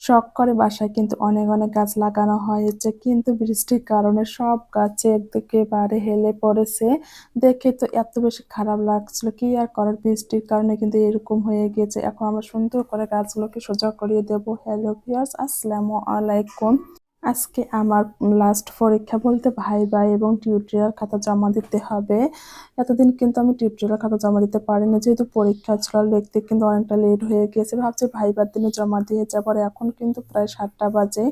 শখ করে বাসায় কিন্তু অনেক, অনেক গাছ লাগানো হয়েছে। কিন্তু বৃষ্টির কারণে সব গাছে একেবারে হেলে পড়েছে। দেখে তো এত বেশি খারাপ লাগছিল। কি আর করার, বৃষ্টির কারণে কিন্তু এরকম হয়ে গিয়েছে। এখন আমরা সুন্দর করে গাছগুলোকে সোজা করিয়ে দেব। হ্যালো ভিউয়ার্স, আসসালামু আলাইকুম। আজকে আমার লাস্ট পরীক্ষা বলতে ভাইবা এবং টিউটোরিয়াল খাতা জমা দিতে হবে। এতদিন কিন্তু আমি টিউটোরিয়াল খাতা জমা দিতে পারিনি, যেহেতু পরীক্ষা ছিল আর লিখতে কিন্তু অনেকটা লেট হয়ে গিয়েছে। ভাবছি ভাইবার দিনে জমা দিয়ে যাবো। আর এখন কিন্তু প্রায় ৭টা বাজে।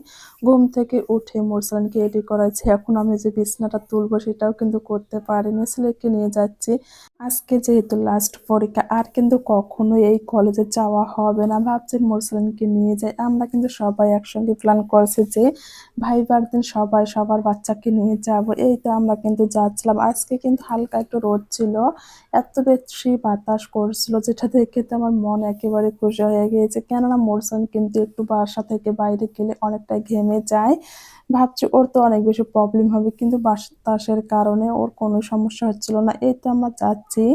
ঘুম থেকে উঠে মোরসালানকে রেডি করাচ্ছি। এখন আমি যে বিছানাটা তুলবো সেটাও কিন্তু করতে পারিনি, ছেলেকে নিয়ে যাচ্ছি। আজকে যেহেতু লাস্ট পরীক্ষা, আর কিন্তু কখনোই এই কলেজে যাওয়া হবে না। ভাবছি মোরসালানকে নিয়ে যাই। আমরা কিন্তু সবাই একসঙ্গে প্ল্যান করছি যে ভাইবার দিন সবাই সবার বাচ্চাকে নিয়ে যাব। এই তো আমরা কিন্তু যাচ্ছিলাম। আজকে কিন্তু হালকা একটু রোদ ছিল, এত বেশি বাতাস করছিল, যেটা দেখে তো আমার মন একেবারে খুশি হয়ে গিয়েছে। কেননা মোরসান কিন্তু একটু বাসা থেকে বাইরে গেলে অনেকটা ঘেমে যায়। ভাবছি ওর তো অনেক বেশি প্রবলেম হবে, কিন্তু বাতাসের কারণে ওর কোনো সমস্যা হচ্ছিল না। এই তো আমরা যাচ্ছি।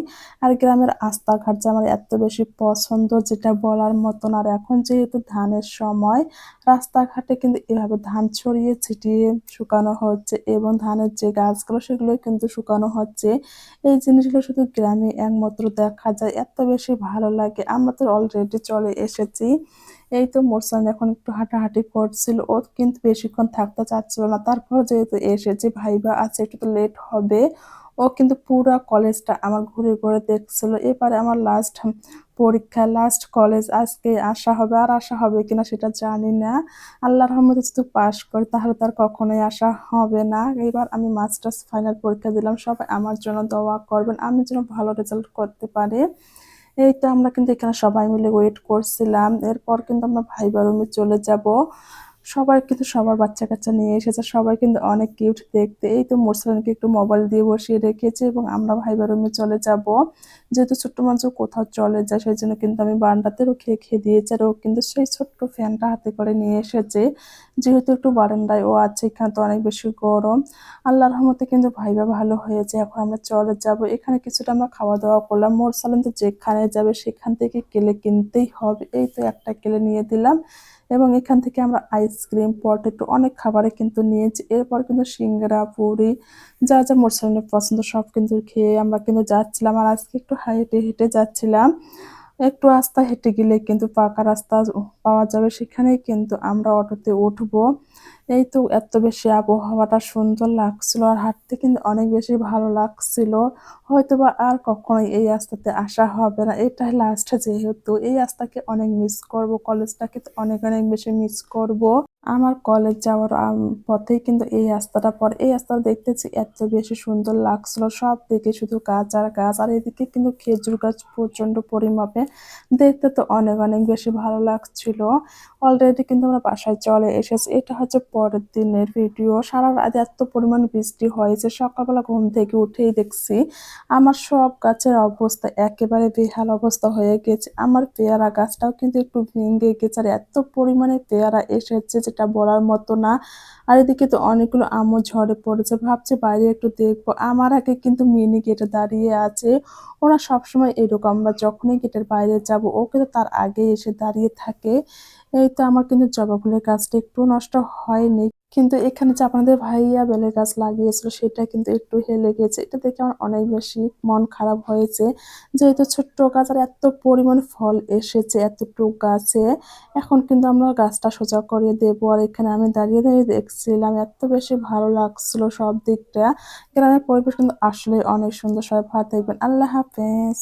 আর গ্রামের রাস্তাঘাট যে আমার এত বেশি পছন্দ, যেটা বলার মতন। আর এখন যেহেতু ধানের সময়, রাস্তাঘাটে কিন্তু এভাবে ধান ছড়িয়ে ছিটিয়ে শুকানো হচ্ছে এবং ধানের যে গাছগুলো সেগুলো কিন্তু শুকানো হচ্ছে। এই জিনিসগুলো শুধু গ্রামে একমাত্র দেখা যায়, এত বেশি ভালো লাগে। আমরা তো অলরেডি চলে এসেছি। এই তো মোরসান এখন একটু হাঁটাহাঁটি করছিল, ও কিন্তু বেশিক্ষণ থাকতে চাচ্ছিল না। তারপর যেহেতু এসেছে, ভাইবা আছে, একটু তো লেট হবে। ও কিন্তু পুরা কলেজটা আমার ঘুরে ঘুরে দেখছিল। এবারে আমার লাস্ট পরীক্ষা, লাস্ট কলেজ, আজকে আসা হবে। আর আসা হবে কিনা সেটা জানি না। আল্লাহর রহমতে যদি পাস করি তাহলে তার কখনোই আসা হবে না। এবার আমি মাস্টার্স ফাইনাল পরীক্ষা দিলাম। সবাই আমার জন্য দোয়া করবেন, আমি যেন ভালো রেজাল্ট করতে পারি। এই তো আমরা কিন্তু এখানে সবাই মিলে ওয়েট করছিলাম। এরপর কিন্তু আমরা ভাইবা রুমে চলে যাব। সবাই কিন্তু সবার বাচ্চা-কাচ্চা নিয়ে এসেছে। সবাই কিন্তু অনেক কিউট দেখতে। এই তো মোরসালানকে একটু মোবাইল দিয়ে বসিয়ে রেখেছি এবং আমরা ভাইবা রুমে চলে যাব। যেহেতু ছোট্ট মানুষ কোথাও চলে যায়, সেজন্য কিন্তু আমি বারান্দাতে রেখে দিয়েছি। আর ও কিন্তু সেই ছোট্ট ফ্যানটা হাতে করে নিয়ে এসেছে। যেহেতু একটু বারান্দায় ও আছে, এখানে তো অনেক বেশি গরম। আল্লাহর রহমতে কিন্তু ভাইবা ভালো হয়েছে। এখন আমরা চলে যাব। এখানে কিছুটা আমরা খাওয়া-দাওয়া করলাম। মোরসালান তো যেখানে যাবে সেখান থেকে কেলে কিনতেই হবে। এই তো একটা কেলে নিয়ে দিলাম এবং এখান থেকে আমরা আইসক্রিম, পটেটো অনেক খাবারে কিন্তু নিয়েছি। এরপর কিন্তু সিঙ্গারা, পুরি যা, যা মোরসালানের পছন্দ সব কিন্তু খেয়ে আমরা কিন্তু যাচ্ছিলাম। আর আজকে একটু হেঁটে, হেঁটে যাচ্ছিলাম। একটু রাস্তা হেঁটে গেলে কিন্তু পাকা রাস্তা পাওয়া যাবে, সেখানেই কিন্তু আমরা অটোতে উঠবো। এই তো এত বেশি আবহাওয়াটা সুন্দর লাগছিল আর হাঁটতে কিন্তু অনেক বেশি ভালো লাগছিল। হয়তোবা আর কখনোই এই রাস্তাতে আসা হবে না। এটাই লাস্ট, যেহেতু এই রাস্তাকে অনেক মিস করব, কলেজটাকে তো অনেক, অনেক বেশি মিস করব। আমার কলেজ যাওয়ার পথেই কিন্তু এই রাস্তাটা পড়ে। এই রাস্তাটা দেখতেছি এত বেশি সুন্দর লাগছিল। সব দিকে শুধু গাছ আর গাছ। আর এদিকে কিন্তু খেজুর গাছ প্রচন্ড পরিমাপে। দেখতে তো অনেক, অনেক বেশি ভালো লাগছিল। অলরেডি কিন্তু আমরা বাসায় চলে এসেছি। এটা হচ্ছে পরের দিনের ভিডিও। সারা রাত এত পরিমাণ বৃষ্টি হয়েছে। সকালবেলা ঘুম থেকে উঠেই দেখছি আমার সব গাছের অবস্থা একেবারে বেহাল অবস্থা হয়ে গেছে। আমার পেয়ারা গাছটাও কিন্তু একটু ভেঙে গেছে। আর এত পরিমাণে পেয়ারা এসেছে, যেটা বলার মতো না। আর এদিকে তো অনেকগুলো আমও ঝরে পড়েছে। ভাবছি বাইরে একটু দেখবো। আমার আগে কিন্তু মিনি গেটে দাঁড়িয়ে আছে। ওরা সবসময় এরকম, আমরা যখনই গেটের বাইরে যাব ও কিন্তু তার আগেই এসে দাঁড়িয়ে থাকে। এই তো আমার কিন্তু জবা ফুলের গাছটা একটু নষ্ট হয়নি। কিন্তু এখানে যে আপনাদের ভাইয়া বেলের গাছ লাগিয়েছিল সেটা কিন্তু একটু হেলে গেছে। এটা দেখে আমার অনেক বেশি মন খারাপ হয়েছে। যেহেতু ছোট্ট গাছ আর এত পরিমাণ ফল এসেছে এতটুকু গাছে। এখন কিন্তু আমরা গাছটা সোজা করে দেবো। আর এখানে আমি দাঁড়িয়ে, দাঁড়িয়ে দেখছিলাম। এত বেশি ভালো লাগছিল সব দিকটা। গ্রামের পরিবেশ কিন্তু আসলেই অনেক সুন্দর। সবাই ভালো থাকবেন। আল্লাহ হাফেজ।